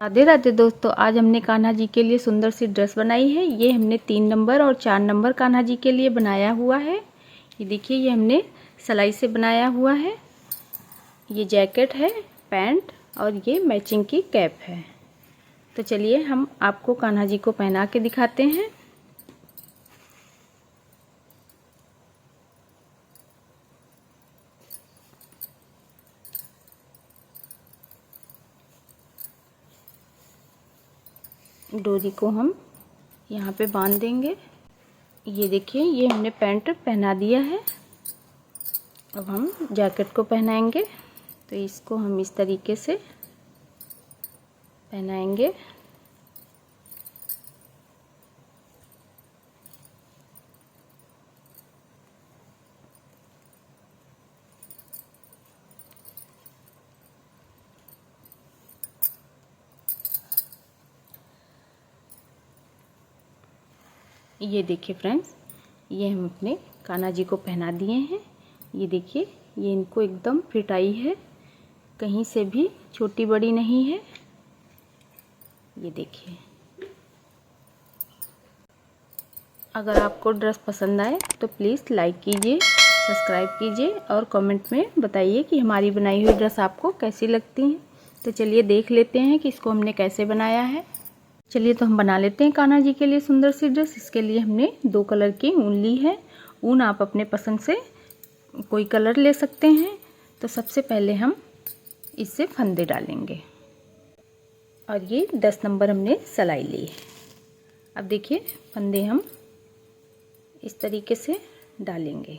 राधे राधे दोस्तों, आज हमने कान्हा जी के लिए सुंदर सी ड्रेस बनाई है। ये हमने 3 नंबर और 4 नंबर कान्हा जी के लिए बनाया हुआ है। ये देखिए, ये हमने सिलाई से बनाया हुआ है। ये जैकेट है, पैंट और ये मैचिंग की कैप है। तो चलिए हम आपको कान्हा जी को पहना के दिखाते हैं। डोरी को हम यहाँ पे बांध देंगे। ये देखिए, ये हमने पैंट पहना दिया है। अब हम जैकेट को पहनाएंगे। तो इसको हम इस तरीके से पहनाएंगे। ये देखिए फ्रेंड्स, ये हम अपने कान्हा जी को पहना दिए हैं। ये देखिए, ये इनको एकदम फिट आई है, कहीं से भी छोटी बड़ी नहीं है। ये देखिए, अगर आपको ड्रेस पसंद आए तो प्लीज़ लाइक कीजिए, सब्सक्राइब कीजिए और कमेंट में बताइए कि हमारी बनाई हुई ड्रेस आपको कैसी लगती है। तो चलिए देख लेते हैं कि इसको हमने कैसे बनाया है। चलिए तो हम बना लेते हैं कान्हा जी के लिए सुंदर सी ड्रेस। इसके लिए हमने 2 कलर की ऊन ली है। ऊन आप अपने पसंद से कोई कलर ले सकते हैं। तो सबसे पहले हम इससे फंदे डालेंगे और ये 10 नंबर हमने सिलाई ली है। अब देखिए, फंदे हम इस तरीके से डालेंगे।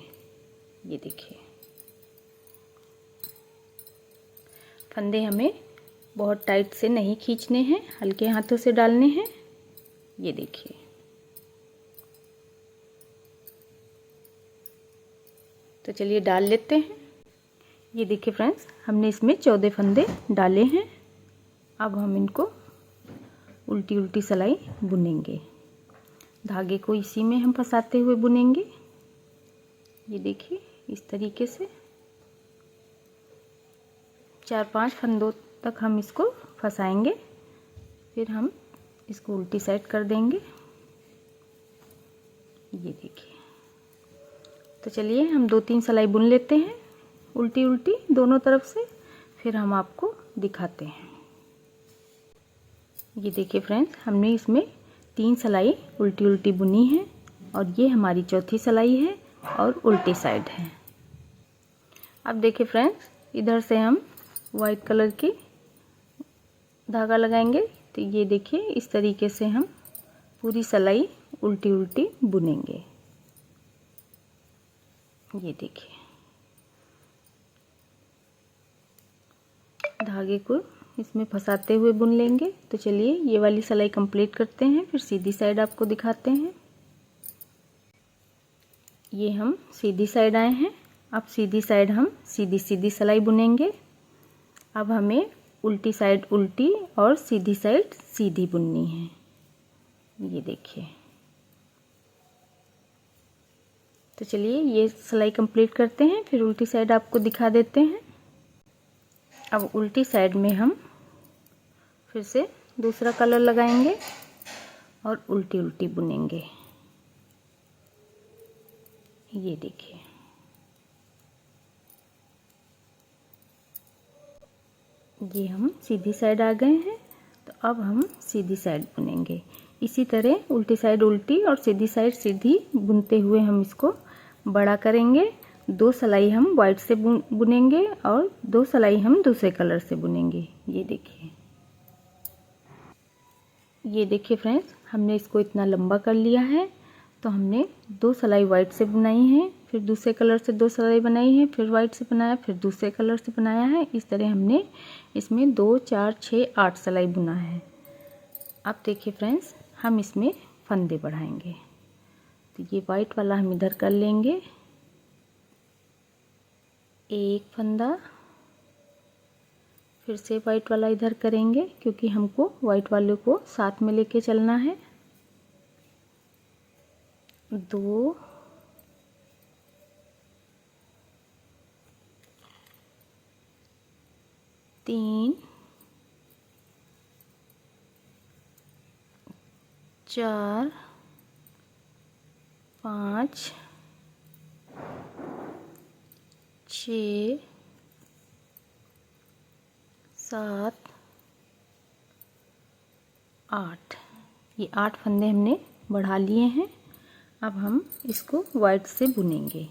ये देखिए, फंदे हमें बहुत टाइट से नहीं खींचने हैं, हल्के हाथों से डालने हैं। ये देखिए, तो चलिए डाल लेते हैं। ये देखिए फ्रेंड्स, हमने इसमें 14 फंदे डाले हैं। अब हम इनको उल्टी उल्टी सिलाई बुनेंगे। धागे को इसी में हम फंसाते हुए बुनेंगे। ये देखिए, इस तरीके से 4-5 फंदों तक हम इसको फंसाएंगे। फिर हम इसको उल्टी साइड कर देंगे। ये देखिए, तो चलिए हम 2-3 सिलाई बुन लेते हैं उल्टी उल्टी दोनों तरफ से, फिर हम आपको दिखाते हैं। ये देखिए फ्रेंड्स, हमने इसमें 3 सिलाई उल्टी उल्टी बुनी है और ये हमारी चौथी सिलाई है और उल्टी साइड है। अब देखिए फ्रेंड्स, इधर से हम वाइट कलर की धागा लगाएंगे। तो ये देखिए, इस तरीके से हम पूरी सिलाई उल्टी उल्टी बुनेंगे। ये देखिए, धागे को इसमें फंसाते हुए बुन लेंगे। तो चलिए ये वाली सिलाई कंप्लीट करते हैं, फिर सीधी साइड आपको दिखाते हैं। ये हम सीधी साइड आए हैं। अब सीधी साइड हम सीधी सीधी सिलाई बुनेंगे। अब हमें उल्टी साइड उल्टी और सीधी साइड सीधी बुननी है। ये देखिए, तो चलिए ये सिलाई कंप्लीट करते हैं, फिर उल्टी साइड आपको दिखा देते हैं। अब उल्टी साइड में हम फिर से दूसरा कलर लगाएंगे और उल्टी उल्टी बुनेंगे। ये देखिए, ये हम सीधी साइड आ गए हैं। तो अब हम सीधी साइड बुनेंगे। इसी तरह उल्टी साइड उल्टी और सीधी साइड सीधी बुनते हुए हम इसको बड़ा करेंगे। 2 सिलाई हम वाइट से बुनेंगे और 2 सिलाई हम दूसरे कलर से बुनेंगे। ये देखिए, ये देखिए फ्रेंड्स, हमने इसको इतना लंबा कर लिया है। तो हमने 2 सिलाई वाइट से बुनाई है, फिर दूसरे कलर से 2 सिलाई बनाई है, फिर वाइट से बनाया, फिर दूसरे कलर से बनाया है। इस तरह हमने इसमें 2, 4, 6, 8 सिलाई बुना है। अब देखिए फ्रेंड्स, हम इसमें फंदे बढ़ाएंगे। तो ये वाइट वाला हम इधर कर लेंगे, एक फंदा, फिर से वाइट वाला इधर करेंगे क्योंकि हमको वाइट वाले को साथ में लेके चलना है। 2, 3, 4 5 6 7 8। ये 8 फंदे हमने बढ़ा लिए हैं। अब हम इसको वाइट से बुनेंगे।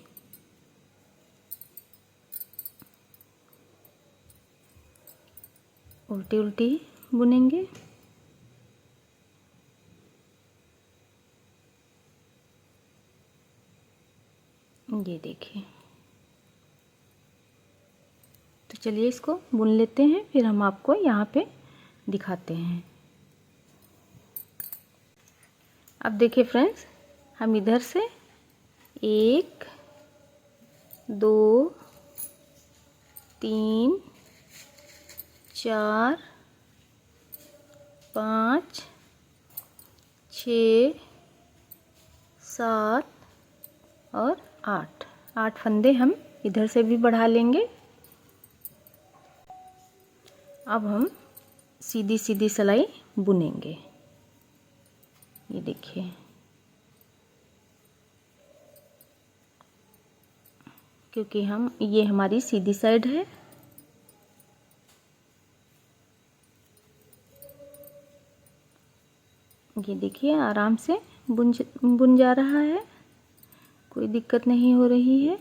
उल्टी उल्टी बुनेंगे। ये देखिए। तो चलिए इसको बुन लेते हैं, फिर हम आपको यहाँ पे दिखाते हैं। अब देखिए फ्रेंड्स, हम इधर से 1 2 3 4 5 6 7 और 8 फंदे हम इधर से भी बढ़ा लेंगे। अब हम सीधी सीधी सिलाई बुनेंगे। ये देखिए। क्योंकि ये हमारी सीधी साइड है। ये देखिए आराम से बुन जा रहा है, कोई दिक्कत नहीं हो रही है।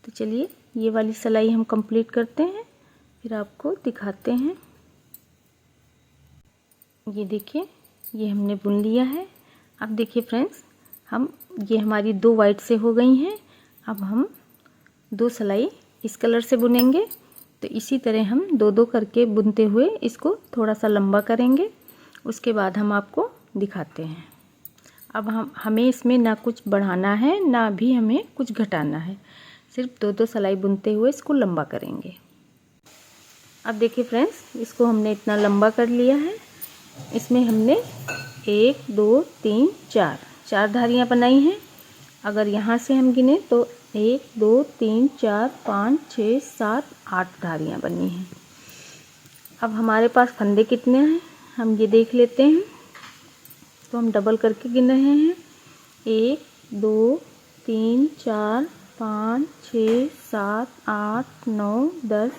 तो चलिए ये वाली सिलाई हम कंप्लीट करते हैं, फिर आपको दिखाते हैं। ये देखिए, ये हमने बुन लिया है। अब देखिए फ्रेंड्स, ये हमारी 2 वाइट से हो गई हैं। अब हम 2 सिलाई इस कलर से बुनेंगे। तो इसी तरह हम 2-2 करके बुनते हुए इसको थोड़ा सा लंबा करेंगे। उसके बाद हम आपको दिखाते हैं। अब हमें इसमें ना कुछ बढ़ाना है, ना भी हमें कुछ घटाना है। सिर्फ 2-2 सिलाई बुनते हुए इसको लंबा करेंगे। अब देखिए फ्रेंड्स, इसको हमने इतना लंबा कर लिया है। इसमें हमने 1 2 3 4 धारियाँ बनाई हैं। अगर यहाँ से हम गिने तो 1 2 3 4 5 6 7 8 धारियाँ बनी हैं। अब हमारे पास फंदे कितने हैं हम ये देख लेते हैं। तो हम डबल करके गिन रहे हैं। 1 2 3 4 5 6 7 8 9 10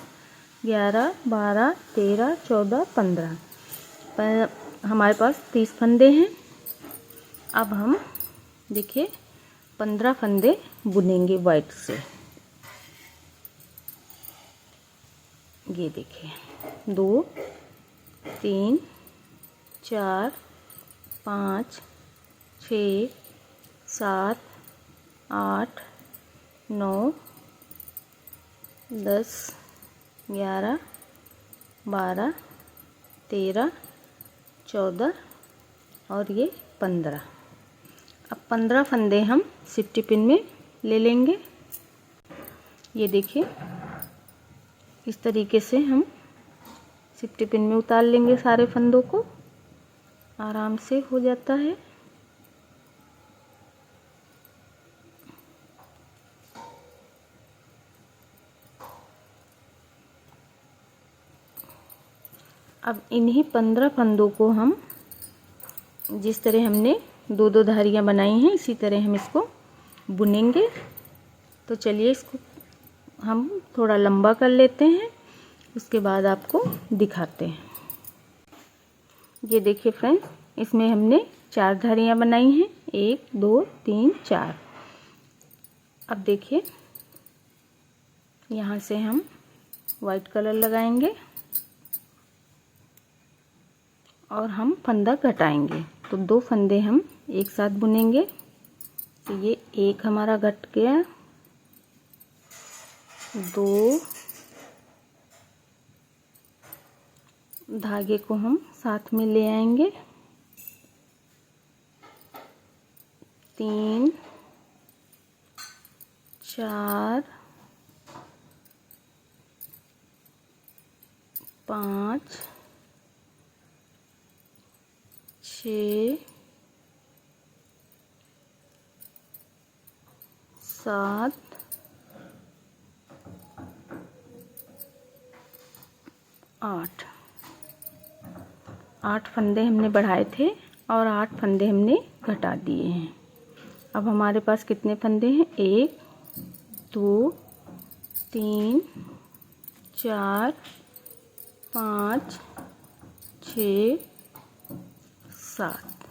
11 12 13 14 15 हमारे पास 30 फंदे हैं। अब हम देखिए 15 फंदे बुनेंगे वाइट से। ये देखिए 2 3 4 5 6 7 8 9 10 11 12 13 14 और ये 15। अब 15 फंदे हम सिफ्टी पिन में ले लेंगे। ये देखिए, इस तरीके से हम सिफ्टी पिन में उतार लेंगे सारे फंदों को। आराम से हो जाता है। अब इन्हीं 15 फंदों को हम जिस तरह हमने 2-2 धारियाँ बनाई हैं, इसी तरह हम इसको बुनेंगे। तो चलिए इसको हम थोड़ा लंबा कर लेते हैं, उसके बाद आपको दिखाते हैं। ये देखिए फ्रेंड्स, इसमें हमने 4 धारियाँ बनाई हैं। 1 2 3 4। अब देखिए, यहाँ से हम वाइट कलर लगाएंगे और हम फंदा घटाएंगे। तो 2 फंदे हम एक साथ बुनेंगे। तो ये एक हमारा घट गया, 2 धागे को हम साथ में ले आएंगे, 3 4 5 6 7 8 फंदे हमने बढ़ाए थे और 8 फंदे हमने घटा दिए हैं। अब हमारे पास कितने फंदे हैं? 1 2 3 4 5 6 7।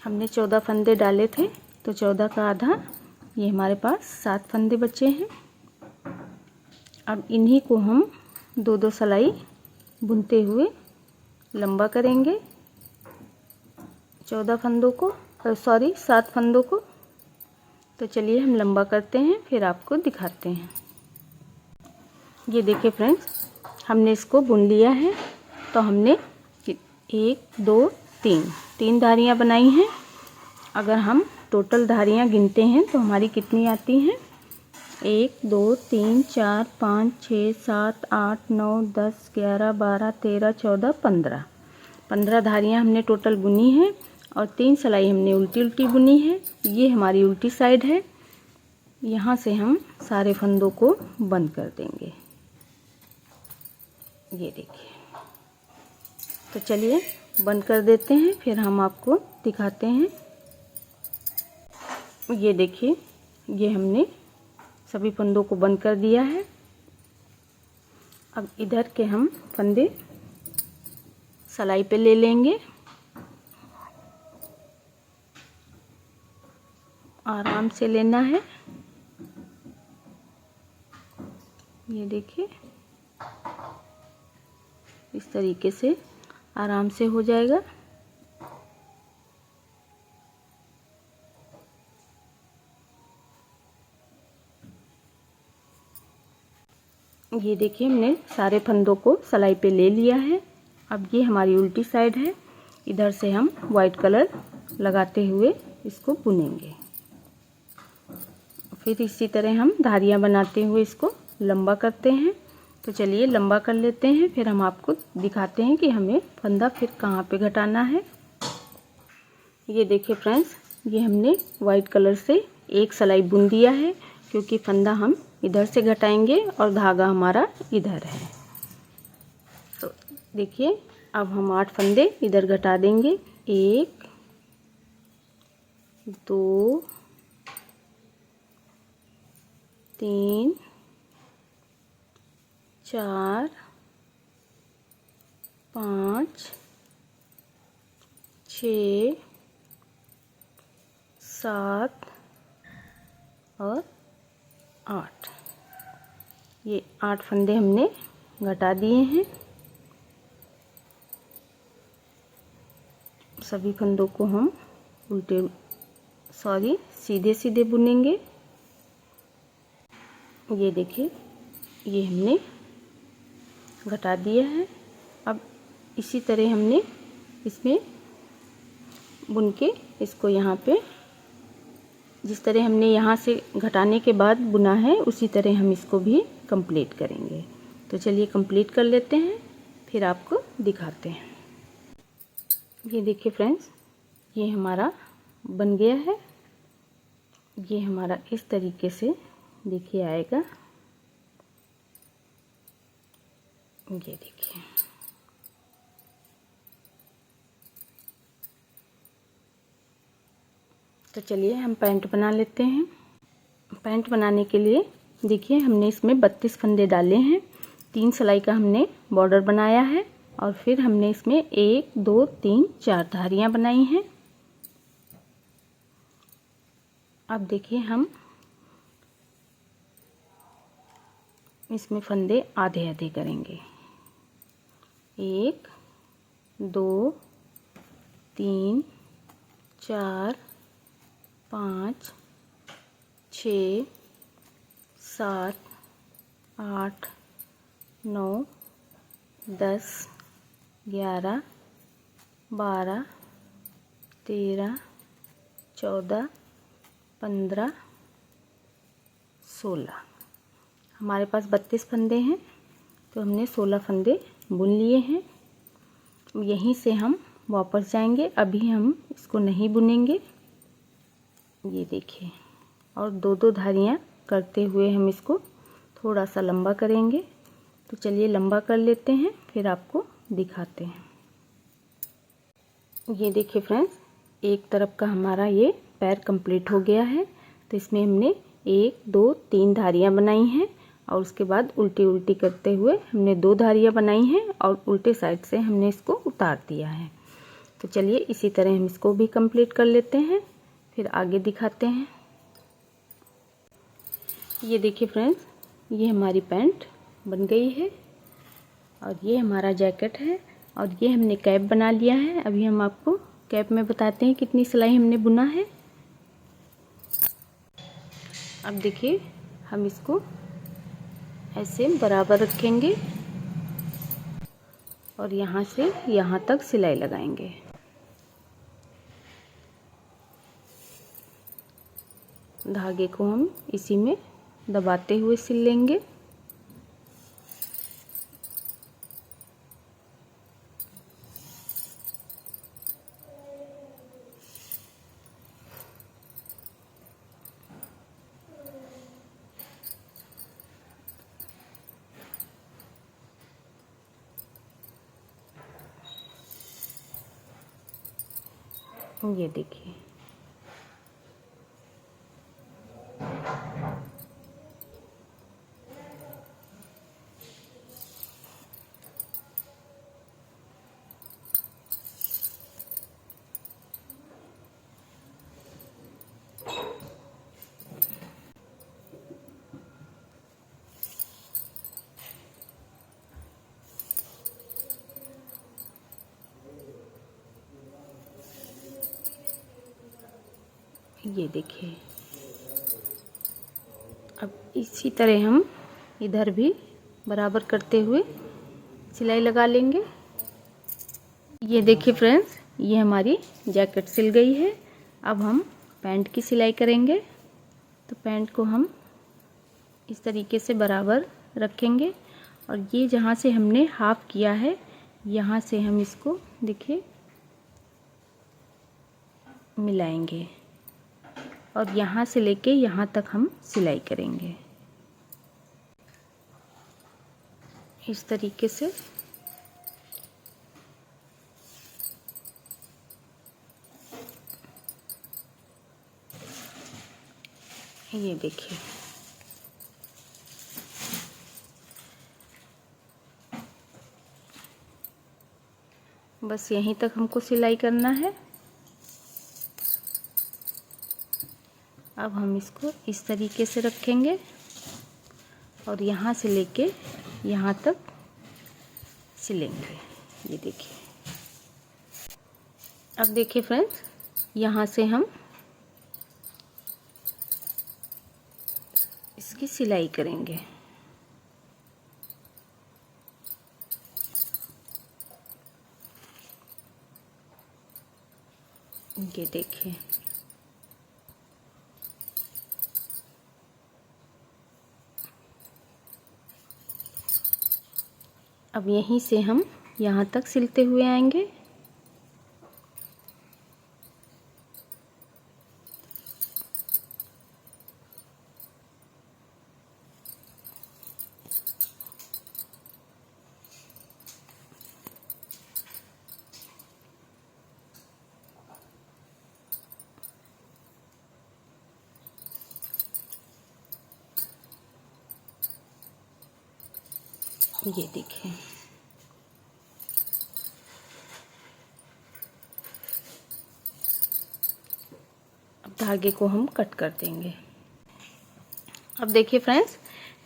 हमने 14 फंदे डाले थे, तो 14 का आधा, ये हमारे पास 7 फंदे बचे हैं। अब इन्हीं को हम 2-2 सिलाई बुनते हुए लंबा करेंगे। 14 फंदों को, 7 फंदों को। तो चलिए हम लंबा करते हैं, फिर आपको दिखाते हैं। ये देखिए फ्रेंड्स, हमने इसको बुन लिया है। तो हमने 1 2 3 धारियाँ बनाई हैं। अगर हम टोटल धारियाँ गिनते हैं तो हमारी कितनी आती हैं? 1 2 3 4 5 6 7 8 9 10 11 12 13 14 15 धारियाँ हमने टोटल बुनी हैं और 3 सिलाई हमने उल्टी उल्टी बुनी है। ये हमारी उल्टी साइड है। यहाँ से हम सारे फंदों को बंद कर देंगे। ये देखिए, तो चलिए बंद कर देते हैं, फिर हम आपको दिखाते हैं। ये देखिए, ये हमने सभी फंदों को बंद कर दिया है। अब इधर के हम फंदे सिलाई पे ले लेंगे। आराम से लेना है। ये देखिए, इस तरीके से आराम से हो जाएगा। ये देखिए, हमने सारे फंदों को सिलाई पे ले लिया है। अब ये हमारी उल्टी साइड है। इधर से हम वाइट कलर लगाते हुए इसको बुनेंगे। फिर इसी तरह हम धारियाँ बनाते हुए इसको लंबा करते हैं। तो चलिए लंबा कर लेते हैं, फिर हम आपको दिखाते हैं कि हमें फंदा फिर कहाँ पे घटाना है। ये देखिए फ्रेंड्स, ये हमने वाइट कलर से एक सिलाई बुन दिया है, क्योंकि फंदा हम इधर से घटाएंगे और धागा हमारा इधर है। तो देखिए, अब हम 8 फंदे इधर घटा देंगे। 1 2 3 4 5 6 7 और 8। ये 8 फंदे हमने घटा दिए हैं। सभी फंदों को हम सीधे सीधे बुनेंगे। ये देखिए, ये हमने घटा दिया है। अब इसी तरह हमने इसमें बुन के इसको यहाँ पे, जिस तरह हमने यहाँ से घटाने के बाद बुना है, उसी तरह हम इसको भी कंप्लीट करेंगे। तो चलिए कंप्लीट कर लेते हैं, फिर आपको दिखाते हैं। ये देखिए फ्रेंड्स, ये हमारा बन गया है। ये हमारा इस तरीके से देखिए आएगा। ये देखिए, तो चलिए हम पैंट बना लेते हैं। पैंट बनाने के लिए देखिए, हमने इसमें 32 फंदे डाले हैं। 3 सिलाई का हमने बॉर्डर बनाया है और फिर हमने इसमें 1 2 3 4 धारियाँ बनाई हैं। अब देखिए, हम इसमें फंदे आधे आधे करेंगे। 1 2 3 4 5 6 7 8 9 10 11 12 13 14 15 16। हमारे पास 32 फंदे हैं, तो हमने 16 फंदे बुन लिए हैं। यहीं से हम वापस जाएंगे। अभी हम इसको नहीं बुनेंगे। ये देखिए, और 2-2 धारियाँ करते हुए हम इसको थोड़ा सा लंबा करेंगे। तो चलिए लंबा कर लेते हैं, फिर आपको दिखाते हैं। ये देखिए फ्रेंड्स, एक तरफ का हमारा ये पैर कंप्लीट हो गया है। तो इसमें हमने 1 2 3 धारियाँ बनाई हैं और उसके बाद उल्टी उल्टी करते हुए हमने 2 धारियाँ बनाई हैं और उल्टे साइड से हमने इसको उतार दिया है। तो चलिए इसी तरह हम इसको भी कंप्लीट कर लेते हैं, फिर आगे दिखाते हैं। ये देखिए फ्रेंड्स, ये हमारी पैंट बन गई है और ये हमारा जैकेट है और ये हमने कैप बना लिया है। अभी हम आपको कैप में बताते हैं कितनी सिलाई हमने बुना है। अब देखिए, हम इसको ऐसे बराबर रखेंगे और यहाँ से यहाँ तक सिलाई लगाएंगे। धागे को हम इसी में दबाते हुए सिल लेंगे। ये देखिए, ये देखिए। अब इसी तरह हम इधर भी बराबर करते हुए सिलाई लगा लेंगे। ये देखिए फ्रेंड्स, ये हमारी जैकेट सिल गई है। अब हम पैंट की सिलाई करेंगे। तो पैंट को हम इस तरीके से बराबर रखेंगे और ये जहाँ से हमने हाफ किया है, यहाँ से हम इसको देखिए मिलाएंगे और यहाँ से लेके यहाँ तक हम सिलाई करेंगे इस तरीके से। ये देखिए, बस यहीं तक हमको सिलाई करना है। अब हम इसको इस तरीके से रखेंगे और यहाँ से लेके यहाँ तक सिलेंगे। ये देखिए। अब देखिए फ्रेंड्स, यहाँ से हम इसकी सिलाई करेंगे। ये देखिए, अब यहीं से हम यहाँ तक सिलते हुए आएंगे। ये देखिए, अब धागे को हम कट कर देंगे। अब देखिए फ्रेंड्स,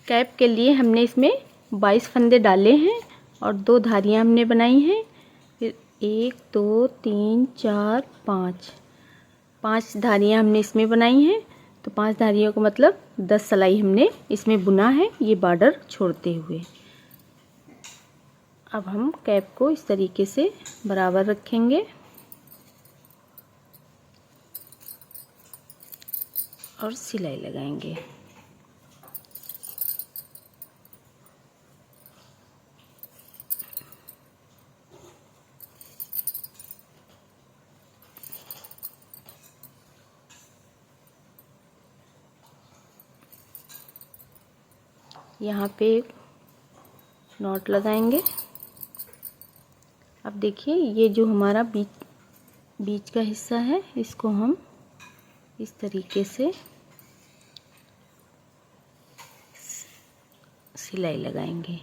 कैप के लिए हमने इसमें 22 फंदे डाले हैं और 2 धारियां हमने बनाई हैं। फिर 1 2 3 4 5 धारियां हमने इसमें बनाई हैं। तो 5 धारियों को मतलब 10 सिलाई हमने इसमें बुना है, ये बॉर्डर छोड़ते हुए। अब हम कैप को इस तरीके से बराबर रखेंगे और सिलाई लगाएंगे। यहाँ पे एक नॉट लगाएंगे। अब देखिए, ये जो हमारा बीच बीच का हिस्सा है इसको हम इस तरीके से सिलाई लगाएंगे।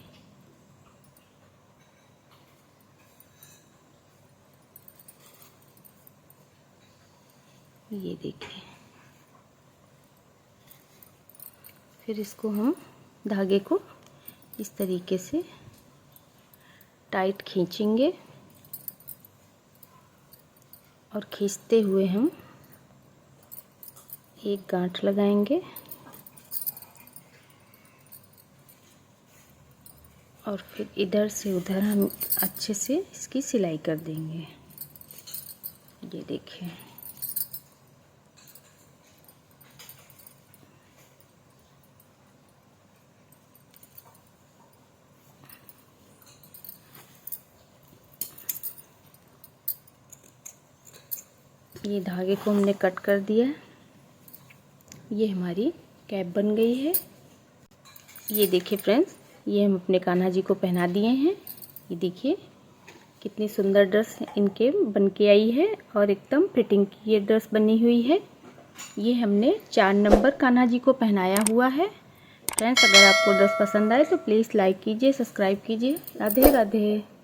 ये देखिए, फिर इसको हम धागे को इस तरीके से टाइट खींचेंगे और खींचते हुए हम एक गांठ लगाएंगे और फिर इधर से उधर हम अच्छे से इसकी सिलाई कर देंगे। ये देखिए, ये धागे को हमने कट कर दिया। ये हमारी कैप बन गई है। ये देखिए फ्रेंड्स, ये हम अपने कान्हा जी को पहना दिए हैं। ये देखिए कितनी सुंदर ड्रेस इनके बन के आई है और एकदम फिटिंग की ये ड्रेस बनी हुई है। ये हमने 4 नंबर कान्हा जी को पहनाया हुआ है। फ्रेंड्स, अगर आपको ड्रेस पसंद आए तो प्लीज़ लाइक कीजिए, सब्सक्राइब कीजिए। राधे राधे।